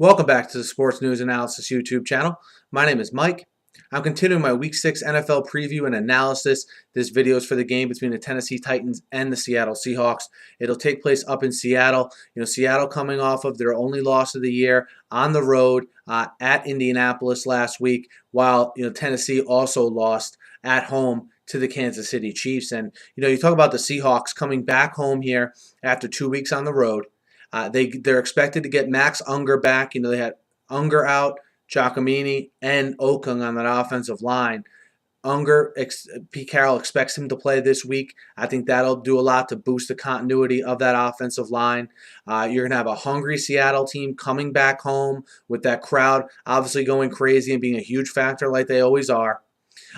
Welcome back to the Sports News Analysis YouTube channel. My name is Mike. I'm continuing my Week 6 NFL preview and analysis. This video is for the game between the Tennessee Titans and the Seattle Seahawks. It'll take place up in Seattle. Seattle coming off of their only loss of the year on the road at Indianapolis last week, while Tennessee also lost at home to the Kansas City Chiefs. And you talk about the Seahawks coming back home here after 2 weeks on the road. They're expected to get Max Unger back. They had Unger out, Giacomini, and Oakland on that offensive line. Pete Carroll expects him to play this week. I think that'll do a lot to boost the continuity of that offensive line. You're going to have a hungry Seattle team coming back home with that crowd obviously going crazy and being a huge factor like they always are.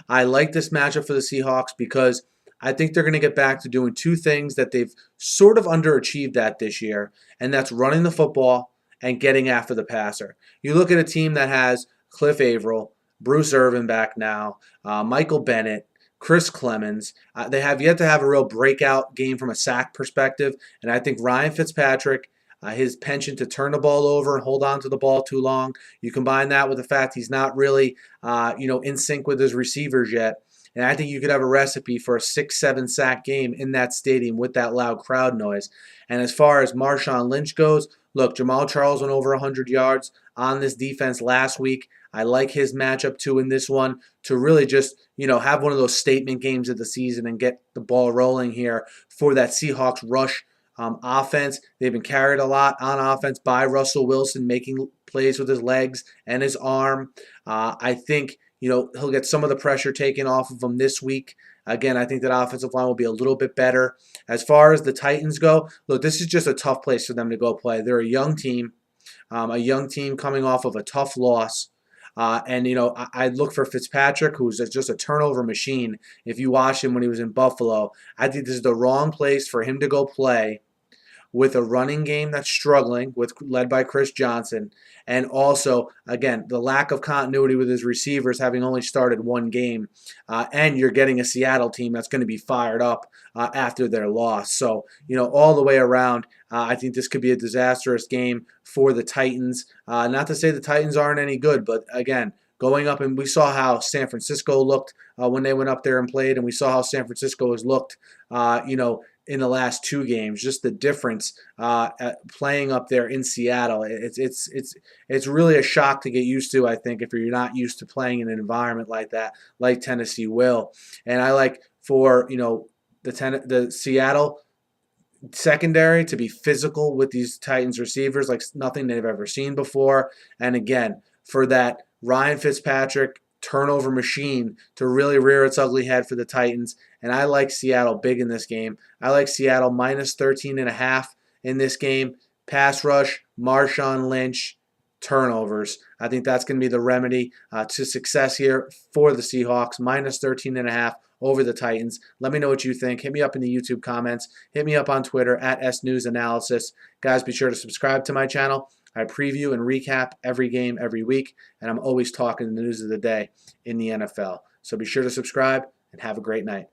I like this matchup for the Seahawks because I think they're going to get back to doing two things that they've sort of underachieved at this year, and that's running the football and getting after the passer. You look at a team that has Cliff Averill, Bruce Irvin back now, Michael Bennett, Chris Clemens. They have yet to have a real breakout game from a sack perspective, and I think Ryan Fitzpatrick, his penchant to turn the ball over and hold on to the ball too long, you combine that with the fact he's not really in sync with his receivers yet. And I think you could have a recipe for a 6-7 sack game in that stadium with that loud crowd noise. And as far as Marshawn Lynch goes, look, Jamal Charles went over 100 yards on this defense last week. I like his matchup too in this one to really just, have one of those statement games of the season and get the ball rolling here for that Seahawks rush offense. They've been carried a lot on offense by Russell Wilson, making plays with his legs and his arm. I think he'll get some of the pressure taken off of him this week. Again, I think that offensive line will be a little bit better. As far as the Titans go, look, this is just a tough place for them to go play. They're a young team coming off of a tough loss. I look for Fitzpatrick, who's just a turnover machine. If you watch him when he was in Buffalo, I think this is the wrong place for him to go play with a running game that's struggling, led by Chris Johnson, and also, again, the lack of continuity with his receivers having only started one game, and you're getting a Seattle team that's going to be fired up after their loss. So, all the way around, I think this could be a disastrous game for the Titans. Not to say the Titans aren't any good, but again, going up, and we saw how San Francisco looked when they went up there and played, and we saw how San Francisco has looked, in the last two games. Just the difference playing up there in Seattle. It's really a shock to get used to, I think, if you're not used to playing in an environment like that, like Tennessee will. And I like for the Seattle secondary to be physical with these Titans receivers like nothing they've ever seen before. And again, for that Ryan Fitzpatrick turnover machine to really rear its ugly head for the Titans. And I like Seattle big in this game. I like Seattle minus 13.5 in this game. Pass rush, Marshawn Lynch, turnovers. I think that's going to be the remedy to success here for the Seahawks. Minus 13.5 over the Titans. Let me know what you think. Hit me up in the YouTube comments. Hit me up on Twitter at SNewsAnalysis. Guys, be sure to subscribe to my channel. I preview and recap every game every week, and I'm always talking the news of the day in the NFL. So be sure to subscribe and have a great night.